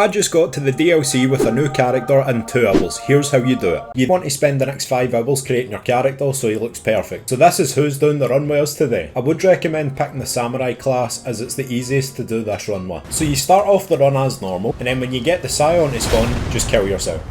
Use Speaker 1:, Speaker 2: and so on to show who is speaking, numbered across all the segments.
Speaker 1: I just got to the DLC with a new character in 2 hours. Here's how you do it. You want to spend the next 5 hours creating your character so he looks perfect. So this is who's doing the run with us today. I would recommend picking the samurai class as it's the easiest to do this run with. So you start off the run as normal, and then when you get the scion to spawn, just kill yourself.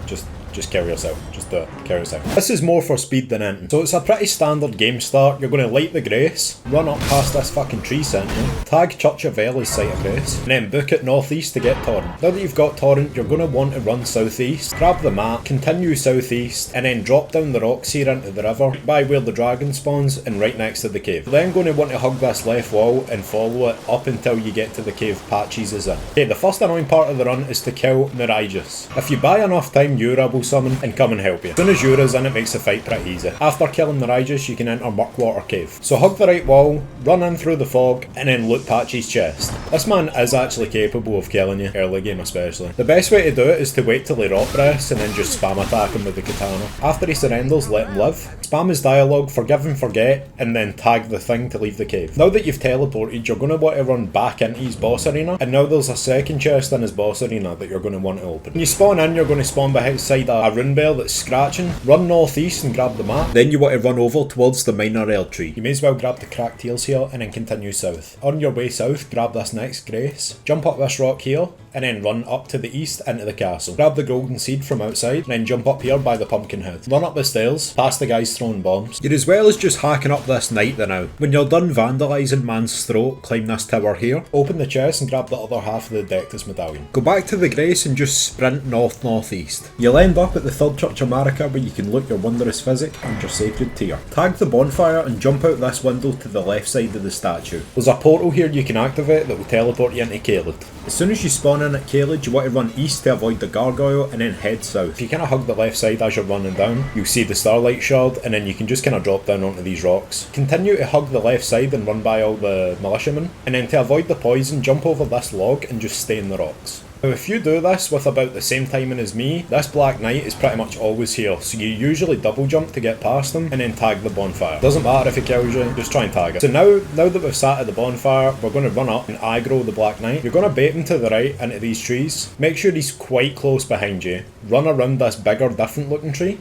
Speaker 1: Just kill yourself. Just do it. Kill yourself. This is more for speed than anything. So it's a pretty standard game start. You're going to light the grace, run up past this fucking tree sentinel, tag Church of Vela's site of grace, and then book it northeast to get torrent. Now that you've got torrent, you're going to want to run southeast, grab the map, continue southeast, and then drop down the rocks here into the river, by where the dragon spawns and right next to the cave. You're then going to want to hug this left wall and follow it up until you get to the cave Patches is in. Okay, the first annoying part of the run is to kill Mirages. If you buy enough time, Yura will summon and come and help you. As soon as Yura's in, it makes the fight pretty easy. After killing Mirages, you can enter Murkwater Cave. So hug the right wall, run in through the fog, and then loot Patches' chest. This man is actually capable of killing you, early game especially. The best way to do it is to wait till he rock breaths and then just spam attack him with the katana. After he surrenders, let him live. Spam his dialogue, forgive and forget, and then tag the thing to leave the cave. Now that you've teleported, you're going to want to run back into his boss arena, and now there's a second chest in his boss arena that you're going to want to open. When you spawn in, you're going to spawn beside a rune bell that's scratching. Run northeast and grab the map. Then you want to run over towards the minor Erdtree. You may as well grab the cracked heels here and then continue south. On your way south, grab this next grace, jump up this rock here, and then run up to the east into the castle. Grab the golden seed from outside, and then jump up here by the pumpkin head. Run up the stairs, past the guys throwing bombs. You're as well as just hacking up this knight there now. When you're done vandalising man's throat, climb this tower here, open the chest and grab the other half of the Dectus medallion. Go back to the grace and just sprint north-northeast. You'll end up at the third Church of Marika where you can loot your wondrous physic and your sacred tear. Tag the bonfire and jump out this window to the left side of the statue. There's a portal here you can activate that will teleport you into Caelid. As soon as you spawn in at Caelid, you want to run east to avoid the gargoyle and then head south. If you kind of hug the left side as you're running down, you'll see the starlight shard and then you can just kind of drop down onto these rocks. Continue to hug the left side and run by all the militiamen, and then to avoid the poison, jump over this log and just stay in the rocks. Now if you do this with about the same timing as me, this Black Knight is pretty much always here, so you usually double jump to get past him and then tag the bonfire. Doesn't matter if he kills you, just try and tag it. So now that we've sat at the bonfire, we're going to run up and aggro the Black Knight. You're going to bait him to the right into these trees. Make sure he's quite close behind you. Run around this bigger, different looking tree,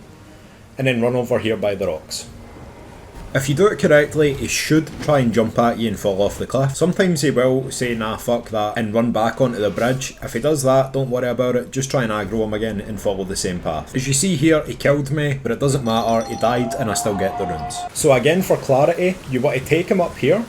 Speaker 1: and then run over here by the rocks. If you do it correctly, he should try and jump at you and fall off the cliff. Sometimes he will say nah fuck that and run back onto the bridge. If he does that, don't worry about it, just try and aggro him again and follow the same path. As you see here, he killed me, but it doesn't matter, he died and I still get the runes. So again, for clarity, you want to take him up here,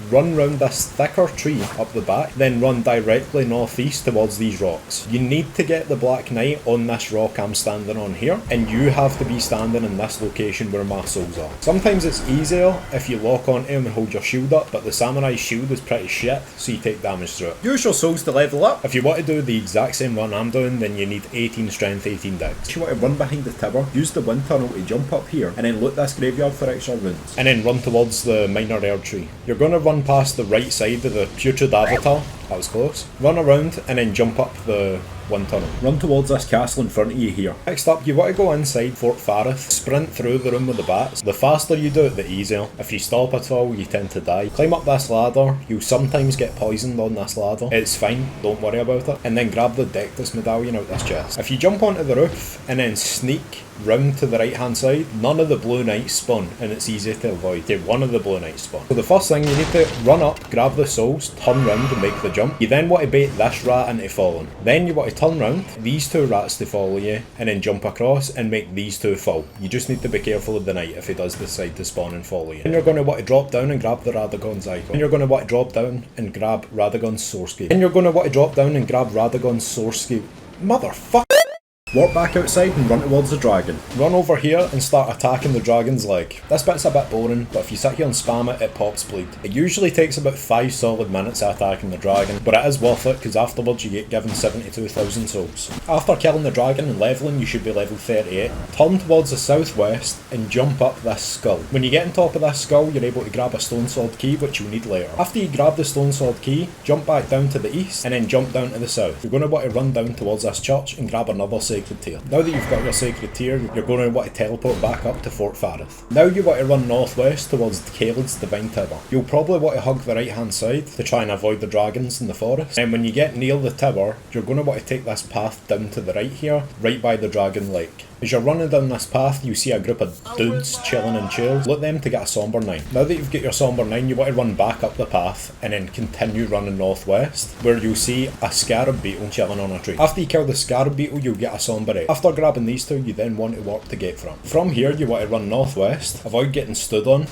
Speaker 1: run round this thicker tree up the back, then run directly northeast towards these rocks. You need to get the Black Knight on this rock I'm standing on here, and you have to be standing in this location where my souls are. Sometimes it's easier if you lock onto him and hold your shield up, but the samurai's shield is pretty shit, so you take damage through it. Use your souls to level up. If you want to do the exact same run I'm doing, then you need 18 strength, 18 dex. If you want to run behind the tower, use the wind tunnel to jump up here, and then loot this graveyard for extra runes. And then run towards the minor Erdtree. You're going to run past the right side of the putrid avatar. That was close. Run around and then jump up the wind tunnel. Run towards this castle in front of you here. Next up, you want to go inside Fort Farith. Sprint through the room with the bats. The faster you do it, the easier. If you stop at all, you tend to die. Climb up this ladder. You'll sometimes get poisoned on this ladder. It's fine, don't worry about it. And then grab the Dectus medallion out this chest. If you jump onto the roof and then sneak round to the right hand side, none of the blue knights spawn and it's easy to avoid. Okay, one of the blue knights spawn. So the first thing, you need to run up, grab the souls, turn round and make the jump. You then want to bait this rat into falling. Then you want to turn round, these two rats to follow you, and then jump across and make these two fall. You just need to be careful of the knight if he does decide to spawn and follow you. Then you're going to want to drop down and grab the Radagon's icon. Then you're going to want to drop down and grab Radagon's source key. Then you're going to want to drop down and grab Radagon's source key. Motherfucker! Walk back outside and run towards the dragon. Run over here and start attacking the dragon's leg. This bit's a bit boring, but if you sit here and spam it, it pops bleed. It usually takes about 5 solid minutes attacking the dragon, but it is worth it because afterwards you get given 72,000 souls. After killing the dragon and leveling, you should be level 38. Turn towards the southwest and jump up this skull. When you get on top of this skull, you're able to grab a stone sword key, which you'll need later. After you grab the stone sword key, jump back down to the east and then jump down to the south. You're going to want to run down towards this church and grab another sacred sacred tier. Now that you've got your sacred tier, you're going to want to teleport back up to Fort Farith. Now you want to run northwest towards Caelid's Divine Tower. You'll probably want to hug the right hand side to try and avoid the dragons in the forest. And when you get near the tower, you're going to want to take this path down to the right here, right by the Dragon Lake. As you're running down this path, you see a group of dudes chilling in chairs. Look them to get a somber 9. Now that you've got your somber 9, you want to run back up the path and then continue running northwest, where you'll see a scarab beetle chilling on a tree. After you kill the scarab beetle, you'll get a somber 8. After grabbing these two, you then want to warp to Gate from. From here, you want to run northwest, avoid getting stood on,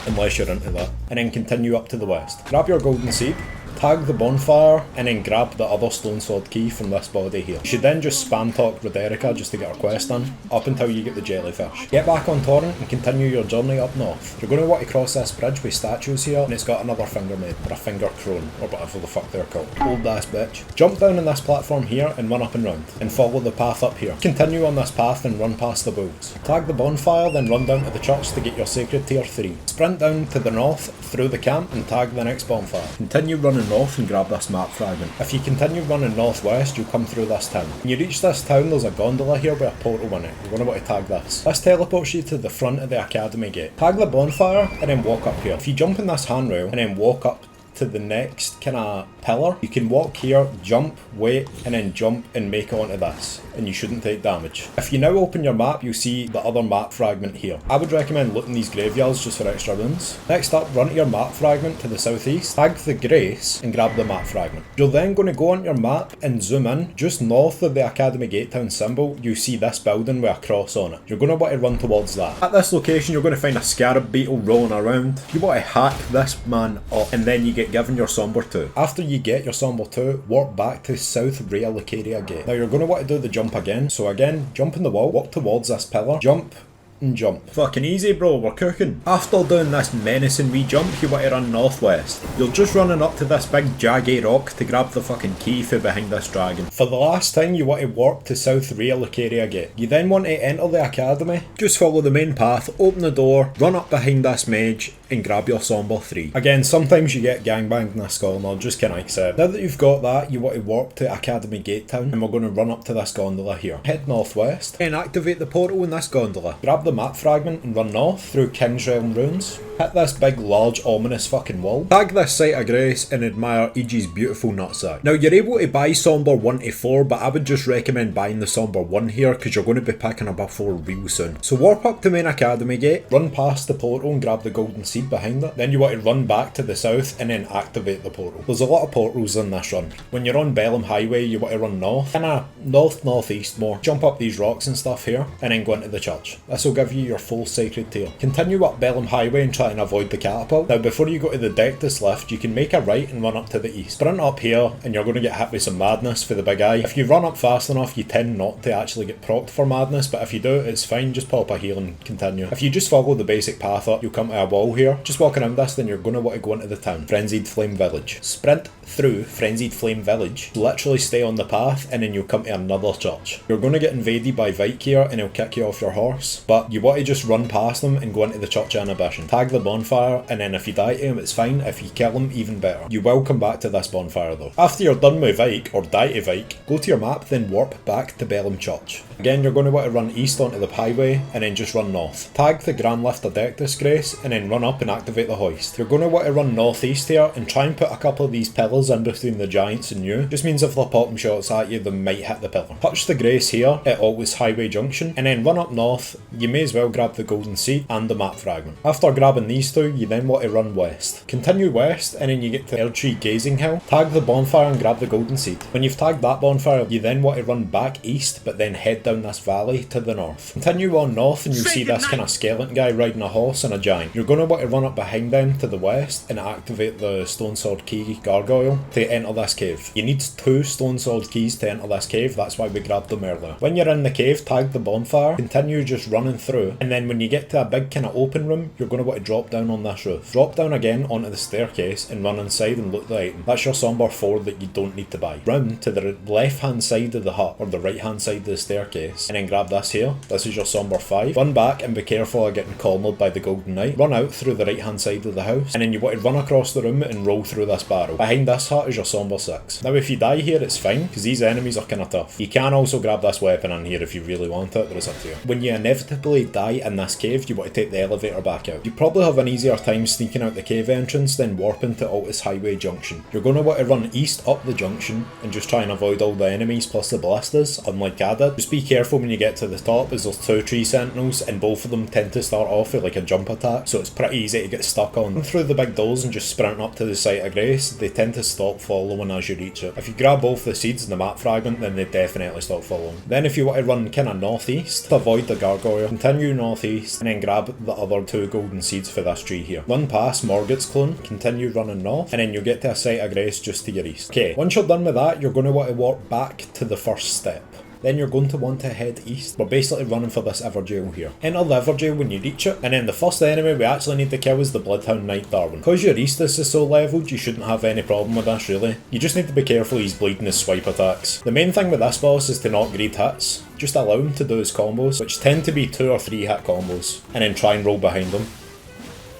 Speaker 1: unless you're into that, and then continue up to the west. Grab your golden seed, tag the bonfire, and then grab the other stone sword key from this body here. You should then just spam talk Roderica just to get her quest done, up until you get the jellyfish. Get back on Torrent and continue your journey up north. You're going to want to cross this bridge with statues here, and it's got another finger maid, or a finger crone, or whatever the fuck they're called. Old ass bitch. Jump down on this platform here and run up and round, and follow the path up here. Continue on this path and run past the bulls. Tag the bonfire, then run down to the church to get your sacred tier 3. Sprint down to the north, through the camp, and tag the next bonfire. Continue running north and grab this map fragment. If you continue running northwest, you'll come through this town. When you reach this town, there's a gondola here with a portal in it. You're going to want to tag this. This teleports you to the front of the academy gate. Tag the bonfire and then walk up here. If you jump in this handrail and then walk up to the next kind of pillar, you can walk here, jump, wait, and then jump and make it onto this, and you shouldn't take damage. If you now open your map, you'll see the other map fragment here. I would recommend looting these graveyards just for extra runes. Next up, run to your map fragment to the southeast, tag the Grace, and grab the map fragment. You're then going to go on your map and zoom in. Just north of the Academy Gate Town symbol, you see this building with a cross on it. You're going to want to run towards that. At this location, you're going to find a scarab beetle rolling around. You want to hack this man up, and then you get given your somber 2. After you get your somber 2, warp back to South Rhea Lucaria Gate. Now you're going to want to do the jump again. So again, jump in the wall, walk towards this pillar, jump, and jump. Fucking easy, bro, we're cooking. After doing this menacing wee jump, you want to run northwest. You're just running up to this big jaggy rock to grab the fucking key for behind this dragon. For the last time, you want to warp to South Rhea Lucaria Gate. You then want to enter the academy. Just follow the main path, open the door, run up behind this mage, and grab your somber 3. Again, sometimes you get gangbanged in this gondola, just can I accept. Now that you've got that, you want to warp to Academy Gate Town, and we're going to run up to this gondola here. Head northwest, and activate the portal in this gondola. Grab the map fragment and run north through King's Realm ruins. Hit this big, large, ominous fucking wall. Tag this site of grace and admire EG's beautiful nutsack. Now, you're able to buy Somber 1 to 4, but I would just recommend buying the Somber 1 here, because you're going to be picking up a 4 real soon. So warp up to main academy gate, run past the portal and grab the golden seed behind it. Then you want to run back to the south and then activate the portal. There's a lot of portals in this run. When you're on Bellum Highway, you want to run north, kinda north-northeast more. Jump up these rocks and stuff here, and then go into the church. This will give you your full sacred tier. Continue up Bellum Highway and try and avoid the catapult. Now before you go to the Dectus lift, you can make a right and run up to the east. Sprint up here and you're going to get hit with some madness for the big eye. If you run up fast enough, you tend not to actually get procced for madness, but if you do, it's fine, just pop a heal and continue. If you just follow the basic path up, you'll come to a wall here. Just walk around this, then you're going to want to go into the town. Frenzied Flame Village. Sprint through Frenzied Flame Village, literally stay on the path, and then you'll come to another church. You're going to get invaded by Vike here and he'll kick you off your horse, but you want to just run past them and go into the Church of Inhibition. Tag the bonfire, and then if you die to him, it's fine. If you kill him, even better. You will come back to this bonfire though. After you're done with Vike, or die to Vike, go to your map, then warp back to Bellum Church. Again, you're going to want to run east onto the highway, and then just run north. Tag the Grand Lift Adeptus Grace, and then run up and activate the hoist. You're going to want to run northeast here, and try and put a couple of these pillars in between the giants and you. Just means if they're popping shots at you, they might hit the pillar. Touch the Grace here at Altus Highway Junction, and then run up north. You may as well grab the golden seed and the map fragment. After grabbing these two, you then want to run west. Continue west, and then you get to Erdtree Gazing Hill. Tag the bonfire and grab the golden seed. When you've tagged that bonfire, you then want to run back east, but then head down this valley to the north. Continue on north, and you'll see this kind of skeleton guy riding a horse and a giant. You're going to want to run up behind them to the west and activate the Stone Sword Key Gargoyle to enter this cave. You need 2 Stone Sword Keys to enter this cave, that's why we grabbed them earlier. When you're in the cave, tag the bonfire, continue just running through, and then when you get to a big kind of open room, you're going to want to drop down on this roof. Drop down again onto the staircase and run inside and loot the item. That's your Somber 4 that you don't need to buy. Run to the left hand side of the hut, or the right hand side of the staircase, and then grab this here. This is your Somber 5. Run back and be careful of getting cornered by the Golden Knight. Run out through through the right hand side of the house, and then you want to run across the room and roll through this barrel. Behind this hut is your somber 6. Now if you die here it's fine, because these enemies are kinda tough. You can also grab this weapon in here if you really want it, but it's up to you. When you inevitably die in this cave, you want to take the elevator back out. You probably have an easier time sneaking out the cave entrance than warping to Altus Highway Junction. You're going to want to run east up the junction and just try and avoid all the enemies plus the ballistas, unlike I did. Just be careful when you get to the top, as there's 2 tree sentinels and both of them tend to start off with like a jump attack, so it's pretty easy to get stuck on. Run through the big doors and just sprint up to the site of grace. They tend to stop following as you reach it. If you grab both the seeds and the map fragment, then they definitely stop following. Then if you want to run kinda northeast to avoid the gargoyle, continue northeast and then grab the other 2 golden seeds for this tree here. Run past Margit's clone, continue running north, and then you'll get to a site of grace just to your east. Okay, once you're done with that, you're going to want to walk back to the first step. Then you're going to want to head east. We're basically running for this Everjail here. Enter the Everjail when you reach it, and then the first enemy we actually need to kill is the Bloodhound Knight Darwin. Because your Eastus is so leveled, you shouldn't have any problem with this really. You just need to be careful he's bleeding his swipe attacks. The main thing with this boss is to not greed hits. Just allow him to do his combos, which tend to be 2 or 3 hit combos, and then try and roll behind him.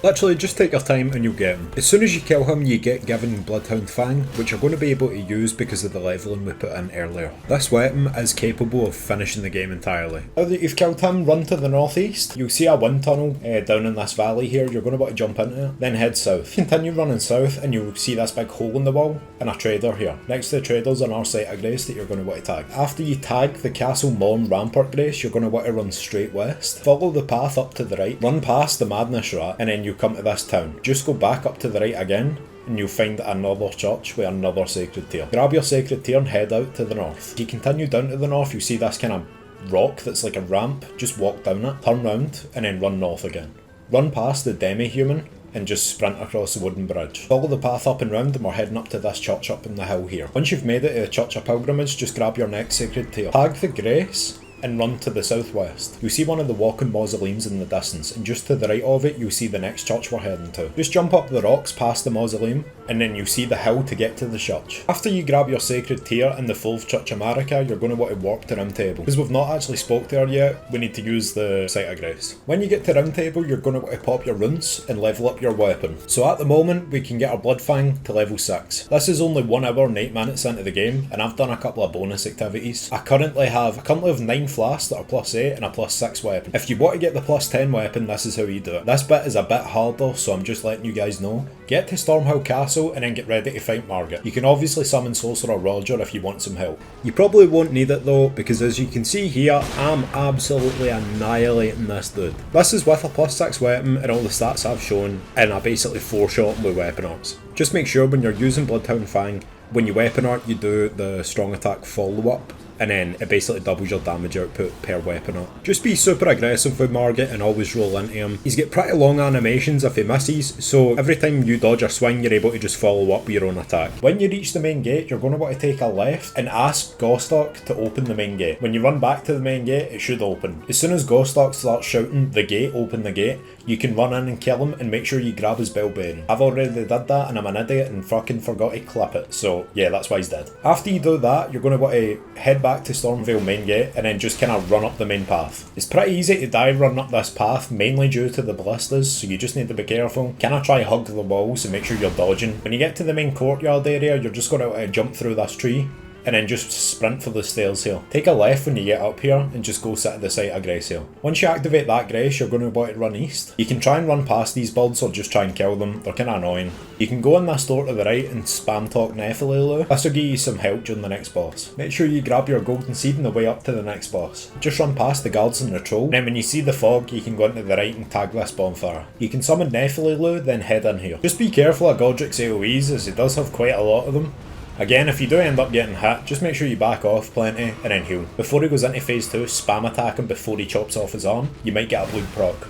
Speaker 1: Literally, just take your time and you'll get him. As soon as you kill him, you get given Bloodhound Fang, which you're going to be able to use because of the leveling we put in earlier. This weapon is capable of finishing the game entirely. Now that you've killed him, run to the northeast. You'll see a wind tunnel down in this valley here. You're going to want to jump into it. Then head south. Continue running south and you'll see this big hole in the wall and a trader here. Next to the trader's on our site of grace that you're going to want to tag. After you tag the Castle Morn Rampart Grace, you're going to want to run straight west. Follow the path up to the right. Run past the Madness Rat and then you come to this town. Just go back up to the right again and you'll find another church with another sacred tear. Grab your sacred tear and head out to the north. If you continue down to the north, you'll see this kind of rock that's like a ramp. Just walk down it, turn round and then run north again. Run past the demi-human and just sprint across the wooden bridge. Follow the path up and round and we're heading up to this church up in the hill here. Once you've made it to the Church of Pilgrimage, just grab your next sacred tear. Tag the grace and run to the southwest. You'll see one of the walking mausoleums in the distance, and just to the right of it you'll see the next church we're heading to. Just jump up the rocks past the mausoleum and then you'll see the hill to get to the church. After you grab your sacred tear in the Fulv Church of Marika, you're going to want to walk to Round Table. Because we've not actually spoke to her yet, we need to use the Site of Grace. When you get to Round Table, you're going to want to pop your runes and level up your weapon. So at the moment we can get our Blood Fang to level 6. This is only 1 hour and 8 minutes into the game and I've done a couple of bonus activities. I currently have 9 flasks that are +8 and a +6 weapon. If you want to get the +10 weapon, this is how you do it. This bit is a bit harder, so I'm just letting you guys know. Get to Stormhill Castle and then get ready to fight Margit. You can obviously summon Sorcerer Roger if you want some help. You probably won't need it though, because as you can see here, I'm absolutely annihilating this dude. This is with a +6 weapon and all the stats I've shown, and I basically 4-shot with weapon arts. Just make sure when you're using Bloodhound Fang, when you weapon art you do the strong attack follow-up, and then it basically doubles your damage output per weapon up. Just be super aggressive with Margit and always roll into him. He's got pretty long animations if he misses, so every time you dodge or swing you're able to just follow up with your own attack. When you reach the main gate, you're going to want to take a left and ask Gostock to open the main gate. When you run back to the main gate, it should open. As soon as Gostock starts shouting, "The gate, open the gate," you can run in and kill him and make sure you grab his bell bearing. I've already did that and I'm an idiot and fucking forgot to clip it, so yeah, that's why he's dead. After you do that, you're going to want to head back to Stormvale main gate and then just kind of run up the main path. It's pretty easy to die running up this path, mainly due to the ballistas, so you just need to be careful. Kind of try hug the walls and make sure you're dodging. When you get to the main courtyard area, you're just going to jump through this tree and then just sprint for the stairs here. Take a left when you get up here and just go sit at the Site of Grace here. Once you activate that grace, you're going to want to run east. You can try and run past these birds or just try and kill them. They're kind of annoying. You can go in this door to the right and spam talk Nephililu. This will give you some help during the next boss. Make sure you grab your golden seed on the way up to the next boss. Just run past the guards and the troll, and then when you see the fog, you can go into the right and tag this bonfire. You can summon Nephililu, then head in here. Just be careful of Godrick's AoEs, as he does have quite a lot of them. Again, if you do end up getting hit, just make sure you back off plenty and then heal. Before he goes into phase 2, spam attack him before he chops off his arm. You might get a bleed proc.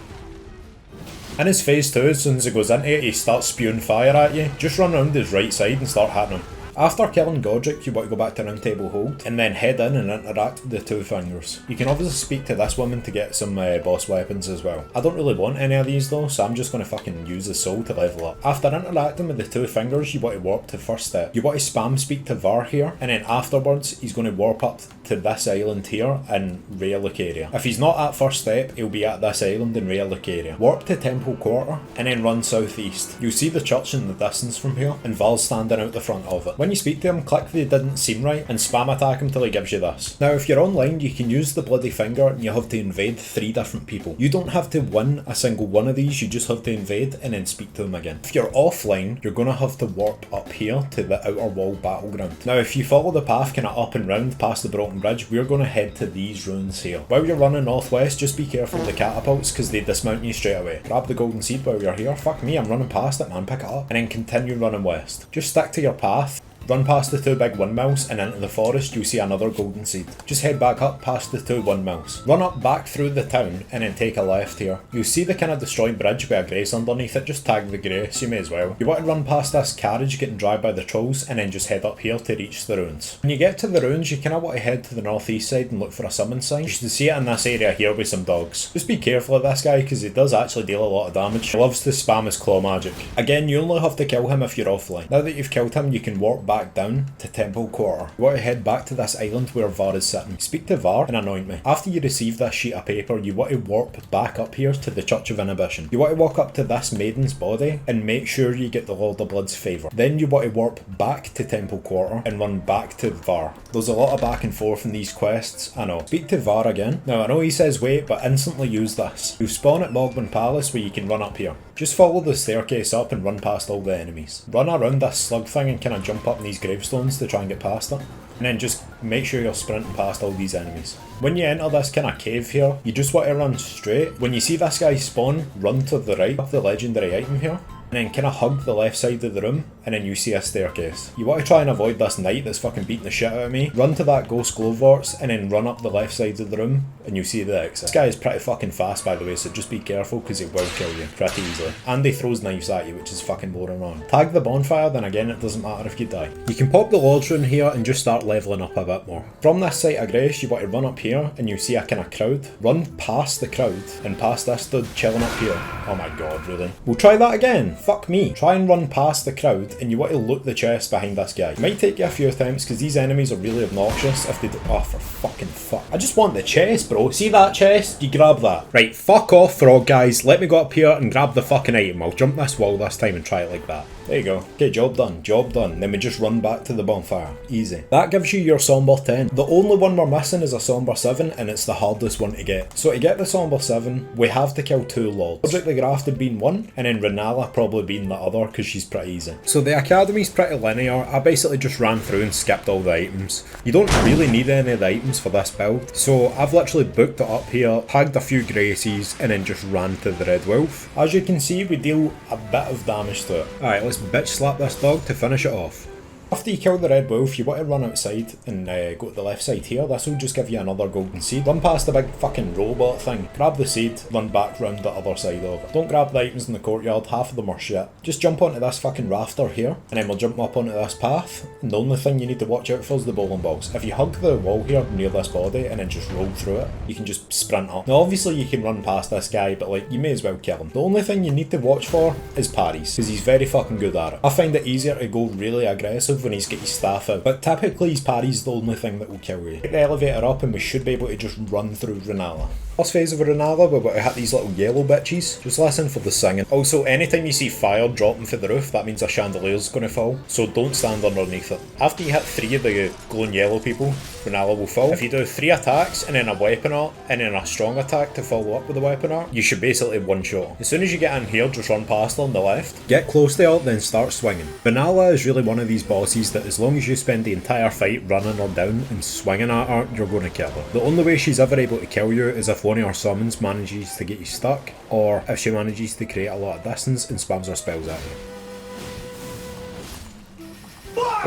Speaker 1: In his phase 2, as soon as he goes into it, he starts spewing fire at you. Just run around his right side and start hitting him. After killing Godrick, you want to go back to Round Table Hold, and then head in and interact with the two fingers. You can obviously speak to this woman to get some boss weapons as well. I don't really want any of these though, so I'm just going to fucking use the soul to level up. After interacting with the two fingers, you want to warp to first step. You want to spam speak to Varre here, and then afterwards he's going to warp up to this island here in Lucaria. If he's not at first step, he'll be at this island in Lucaria. Warp to Temple Quarter, and then run southeast. You'll see the church in the distance from here, and Val's standing out the front of it. When you speak to him, click the didn't seem right, and spam attack him till he gives you this. Now if you're online, you can use the bloody finger, and you have to invade 3 different people. You don't have to win a single one of these, you just have to invade and then speak to them again. If you're offline, you're going to have to warp up here to the outer wall battleground. Now if you follow the path kind of up and round past the broken bridge, we're going to head to these ruins here. While you're running northwest, just be careful of the catapults because they dismount you straight away. Grab the golden seed while you're here. Fuck me, I'm running past it, man, pick it up. And then continue running west. Just stick to your path. Run past the 2 big windmills and into the forest, you'll see another golden seed. Just head back up past the 2 windmills. Run up back through the town and then take a left here. You'll see the kind of destroyed bridge with a grace underneath it, just tag the grace, you may as well. You want to run past this carriage getting dragged by the trolls and then just head up here to reach the ruins. When you get to the ruins, you kind of want to head to the northeast side and look for a summon sign. You should see it in this area here with some dogs. Just be careful of this guy because he does actually deal a lot of damage. He loves to spam his claw magic. Again, you only have to kill him if you're offline. Now that you've killed him, you can warp back down to Temple Quarter. You want to head back to this island where Varre is sitting. Speak to Varre and anoint me. After you receive this sheet of paper, you want to warp back up here to the Church of Inhibition. You want to walk up to this maiden's body and make sure you get the Lord of Blood's favour. Then you want to warp back to Temple Quarter and run back to Varre. There's a lot of back and forth in these quests, I know. Speak to Varre again. Now I know he says wait, but instantly use this. You'll spawn at Mohgwyn Palace where you can run up here. Just follow the staircase up and run past all the enemies. Run around this slug thing and kind of jump up in these gravestones to try and get past it. And then just make sure you're sprinting past all these enemies. When you enter this kind of cave here, you just want to run straight. When you see this guy spawn, run to the right up the legendary item here. And then kind of hug the left side of the room, and then you see a staircase. You want to try and avoid this knight that's fucking beating the shit out of me. Run to that ghost gloveworts, and then run up the left side of the room, and you see the exit. This guy is pretty fucking fast, by the way, so just be careful because he will kill you pretty easily. And he throws knives at you, which is fucking more annoying. Tag the bonfire, then again it doesn't matter if you die. You can pop the Lord's Rune here and just start leveling up a bit more. From this site of grace, you want to run up here, and you see a kind of crowd. Run past the crowd, and past this dude chilling up here. Oh my god, really? We'll try that again. Fuck me. Try and run past the crowd, and you want to loot the chest behind this guy. It might take you a few attempts because these enemies are really obnoxious if they do. Oh, for fucking fuck. I just want the chest, bro. See that chest? You grab that. Right, fuck off, frog guys. Let me go up here and grab the fucking item. I'll jump this wall this time and try it like that. There you go. Okay, job done. Job done. Then we just run back to the bonfire. Easy. That gives you your somber 10. The only one we're missing is a somber 7, and it's the hardest one to get. So to get the somber 7, we have to kill 2 lords. Godrick the Grafted being one, and then Rennala probably being the other because she's pretty easy. So the academy's pretty linear. I basically just ran through and skipped all the items. You don't really need any of the items for this build. So I've literally booked it up here, tagged a few gracies, and then just ran to the Red Wolf. As you can see, we deal a bit of damage to it. Alright, let's bitch slap this dog to finish it off. After you kill the Red Wolf, you want to run outside and go to the left side here. This will just give you another golden seed. Run past the big fucking robot thing. Grab the seed, run back round the other side of it. Don't grab the items in the courtyard, half of them are shit. Just jump onto this fucking rafter here, and then we'll jump up onto this path. And the only thing you need to watch out for is the bowling balls. If you hug the wall here near this body and then just roll through it, you can just sprint up. Now obviously you can run past this guy, but like, you may as well kill him. The only thing you need to watch for is parries, because he's very fucking good at it. I find it easier to go really aggressive when he's got his staff out, but typically his parry's the only thing that will kill you. Get the elevator up and we should be able to just run through Rennala. First phase of Rennala, we're about to hit these little yellow bitches. Just listen for the singing. Also, anytime you see fire dropping from the roof, that means a chandelier's going to fall, so don't stand underneath it. After you hit 3 of the glowing yellow people, Rennala will fall. If you do 3 attacks and then a weapon art and then a strong attack to follow up with a weapon art, you should basically one-shot. As soon as you get in here, just run past her on the left. Get close to her, then start swinging. Rennala is really one of these bosses that as long as you spend the entire fight running her down and swinging at her, you're going to kill her. The only way she's ever able to kill you is if one of her summons manages to get you stuck, or if she manages to create a lot of distance and spams her spells at you.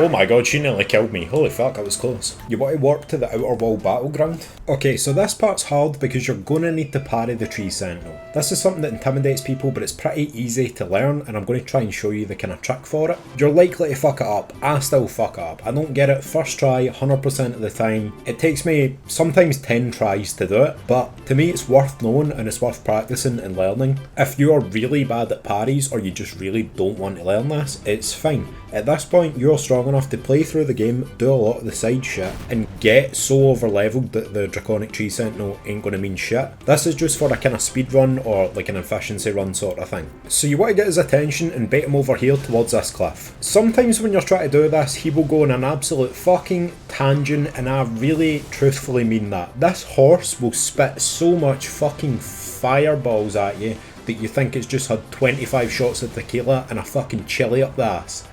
Speaker 1: Oh my god, she nearly killed me. Holy fuck, I was close. You want to warp to the outer wall battleground? Okay, so this part's hard because you're going to need to parry the tree sentinel. This is something that intimidates people, but it's pretty easy to learn, and I'm going to try and show you the kind of trick for it. You're likely to fuck it up. I still fuck up. I don't get it first try 100% of the time. It takes me sometimes 10 tries to do it, but to me it's worth knowing and it's worth practicing and learning. If you're really bad at parries or you just really don't want to learn this, it's fine. At this point, you're strong enough to play through the game, do a lot of the side shit, and get so over leveled that the Draconic Tree Sentinel ain't going to mean shit. This is just for a kind of speed run or like an efficiency run sort of thing. So you want to get his attention and bait him over here towards this cliff. Sometimes when you're trying to do this, he will go on an absolute fucking tangent, and I really truthfully mean that. This horse will spit so much fucking fireballs at you that you think it's just had 25 shots of tequila and a fucking chili up the ass.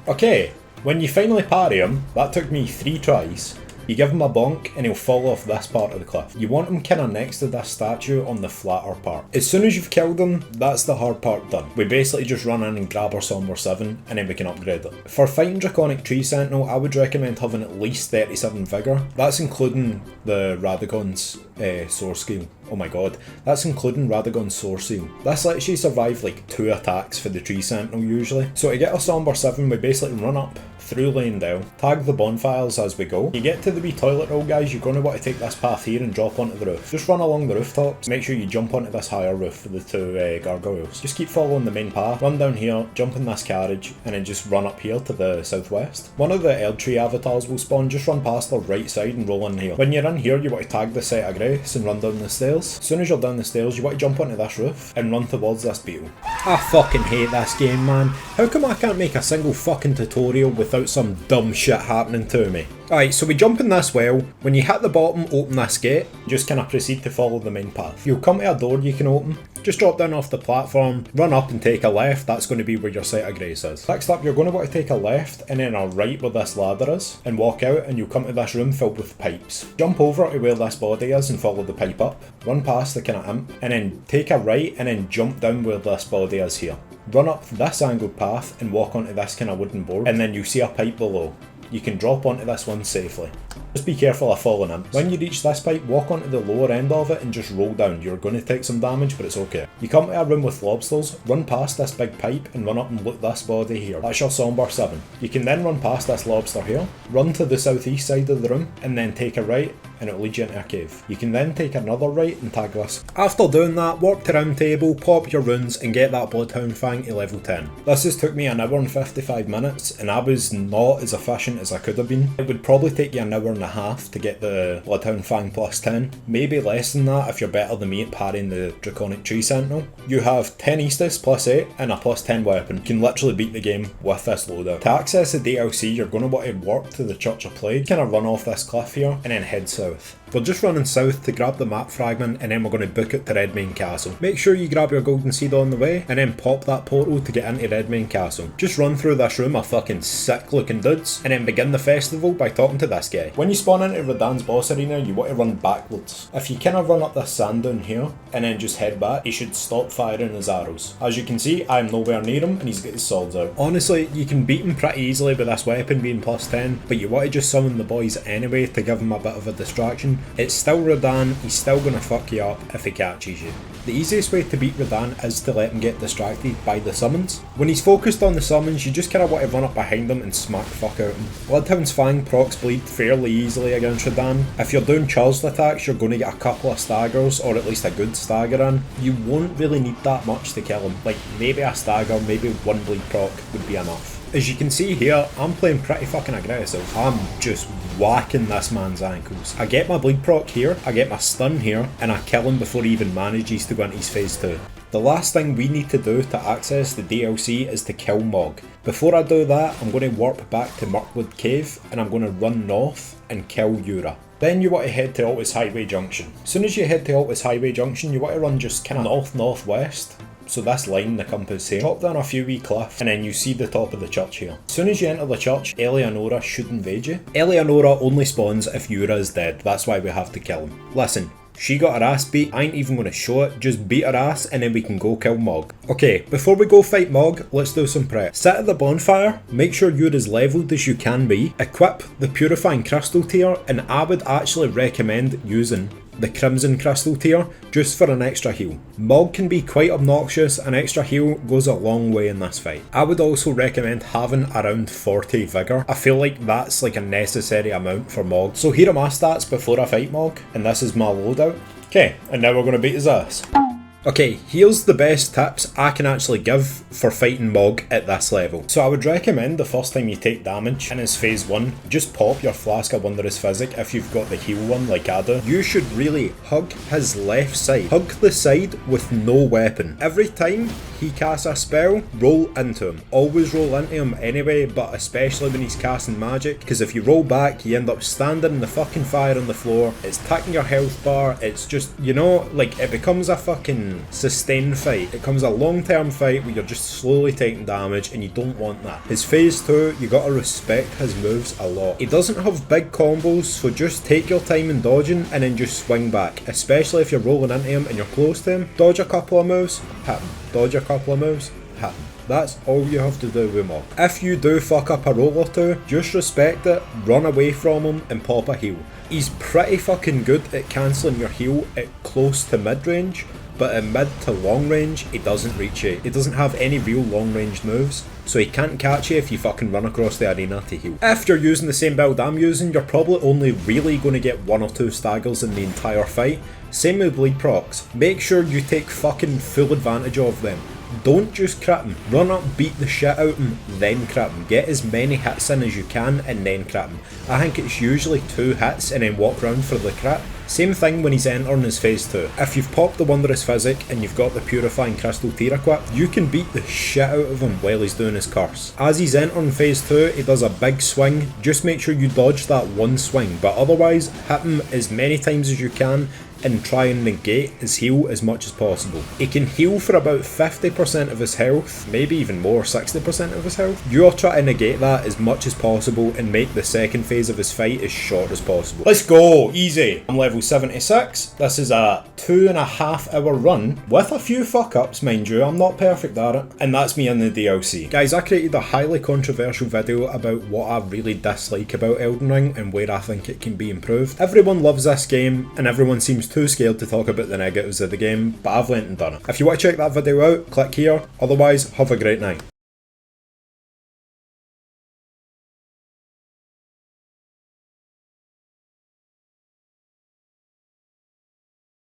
Speaker 1: Okay, when you finally parry him, that took me 3 tries, you give him a bonk and he'll fall off this part of the cliff. You want him kinda next to this statue on the flatter part. As soon as you've killed him, that's the hard part done. We basically just run in and grab our Somber 7 and then we can upgrade it. For fighting Draconic Tree Sentinel, I would recommend having at least 37 Vigour. That's including the Radagon's Source Skill. Oh my god, that's including Radagon's Source Seal. This lets you survive like 2 attacks for the Tree Sentinel usually. So to get a Somber 7, we basically run up through Leyndell, tag the bonfires as we go. You get to the wee toilet roll, guys, you're going to want to take this path here and drop onto the roof. Just run along the rooftops, make sure you jump onto this higher roof for the 2 gargoyles. Just keep following the main path, run down here, jump in this carriage, and then just run up here to the southwest. One of the Erdtree avatars will spawn, just run past the right side and roll in here. When you're in here, you want to tag the set of grace and run down the stairs. As soon as you're down the stairs, you want to jump onto this roof and run towards this beetle. I fucking hate this game, man. How come I can't make a single fucking tutorial without some dumb shit happening to me? Alright, so we jump in this well. When you hit the bottom, open this gate. Just kind of proceed to follow the main path. You'll come to a door you can open. Just drop down off the platform, run up and take a left. That's going to be where your site of grace is. Next up, you're going to want to take a left and then a right where this ladder is and walk out, and you'll come to this room filled with pipes. Jump over to where this body is and follow the pipe up. Run past the kind of imp and then take a right and then jump down where this body is here. Run up this angled path and walk onto this kind of wooden board, and then you see a pipe below. You can drop onto this one safely. Just be careful of falling in. When you reach this pipe, walk onto the lower end of it and just roll down. You're going to take some damage, but it's okay. You come to a room with lobsters, run past this big pipe and run up and loot this body here. That's your Somber 7. You can then run past this lobster here, run to the southeast side of the room and then take a right and it'll lead you into a cave. You can then take another right and tag this. After doing that, walk to round table, pop your runes and get that Bloodhound Fang to level 10. This has took me an hour and 55 minutes and I was not as efficient as I could have been. It would probably take you an hour and a half to get the Bloodhound Fang plus 10. Maybe less than that if you're better than me at parrying the Draconic Tree Sentinel. You have 10 Aestus plus 8 and a plus 10 weapon. You can literally beat the game with this loadout. To access the DLC, you're going to want to warp to the Church of Plague, kind of run off this cliff here and then head south. We're just running south to grab the map fragment and then we're going to book it to Redmane Castle. Make sure you grab your golden seed on the way and then pop that portal to get into Redmane Castle. Just run through this room of fucking sick looking dudes and then begin the festival by talking to this guy. When you spawn into Radahn's boss arena, you want to run backwards. If you kind of run up this sand down here and then just head back, he should stop firing his arrows. As you can see, I'm nowhere near him and he's got his swords out. Honestly, you can beat him pretty easily with this weapon being plus 10, but you want to just summon the boys anyway to give him a bit of a distraction. It's still Radahn, he's still gonna fuck you up if he catches you. The easiest way to beat Radahn is to let him get distracted by the summons. When he's focused on the summons, you just kinda want to run up behind him and smack fuck out him. Bloodhound's Fang procs bleed fairly easily against Radahn. If you're doing charged attacks, you're going to get a couple of staggers, or at least a good stagger in. You won't really need that much to kill him. Like, maybe a stagger, maybe one bleed proc would be enough. As you can see here, I'm playing pretty fucking aggressive. I'm just whacking this man's ankles. I get my bleed proc here, I get my stun here, and I kill him before he even manages to go into his phase 2. The last thing we need to do to access the DLC is to kill Mogh. Before I do that, I'm going to warp back to Mirkwood Cave, and I'm going to run north and kill Yura. Then you want to head to Altus Highway Junction. As soon as you head to Altus Highway Junction, you want to run just kind of north-northwest. So this line, the compass here, chop down a few wee cliffs and then you see the top of the church here. As soon as you enter the church, Eleonora should invade you. Eleonora only spawns if Yura is dead, that's why we have to kill him. Listen, She got her ass beat, I ain't even gonna show it, just beat her ass and then we can go kill Mogh. Okay, before we go fight Mogh, let's do some prep. Sit at the bonfire, make sure you're as leveled as you can be, equip the Purifying Crystal tier, and I would actually recommend using the Crimson Crystal tier, just for an extra heal. Mogh can be quite obnoxious, an extra heal goes a long way in this fight. I would also recommend having around 40 Vigour. I feel like that's like a necessary amount for Mogh. So here are my stats before I fight Mogh, and this is my loadout. Okay, and now we're going to beat his ass. Okay, here's the best tips I can actually give for fighting Mogh at this level. So I would recommend the first time you take damage in his phase 1, just pop your Flask of Wondrous Physic if you've got the heal one like I do. You should really hug his left side. Hug the side with no weapon. Every time he casts a spell, roll into him. Always roll into him anyway, but especially when he's casting magic, because if you roll back, you end up standing in the fucking fire on the floor, it's taking your health bar, it's just, you know, like it becomes a fucking sustained fight. It becomes a long-term fight where you're just slowly taking damage and you don't want that. His phase 2, you gotta respect his moves a lot. He doesn't have big combos, so just take your time in dodging and then just swing back, especially if you're rolling into him and you're close to him. Dodge a couple of moves, hit him. Dodge a couple of moves, hit him. That's all you have to do with Mogh. If you do fuck up a roll or two, just respect it, run away from him and pop a heal. He's pretty fucking good at cancelling your heal at close to mid-range, but at mid to long range, he doesn't reach it. He doesn't have any real long range moves, so he can't catch you if you fucking run across the arena to heal. If you're using the same build I'm using, you're probably only really going to get 1 or 2 staggers in the entire fight. Same with bleed procs. Make sure you take fucking full advantage of them. Don't just crit him. Run up, beat the shit out of him, then crit him. Get as many hits in as you can and then crit him. I think it's usually 2 hits and then walk around for the crit. Same thing when he's entering his phase 2. If you've popped the Wondrous Physic and you've got the Purifying Crystal tier equipped, you can beat the shit out of him while he's doing his curse. As he's entering phase 2, he does a big swing. Just make sure you dodge that one swing, but otherwise hit him as many times as you can and try and negate his heal as much as possible. He can heal for about 50% of his health, maybe even more, 60% of his health. You're trying to negate that as much as possible and make the second phase of his fight as short as possible. Let's go! Easy! I'm level 76. This is a 2.5 hour run with a few fuck ups, mind you. I'm not perfect at it. And that's me in the DLC. Guys, I created a highly controversial video about what I really dislike about Elden Ring and where I think it can be improved. Everyone loves this game and everyone seems too scared to talk about the negatives of the game, but I've went and done it. If you want to check that video out, click here. Otherwise, have a great night.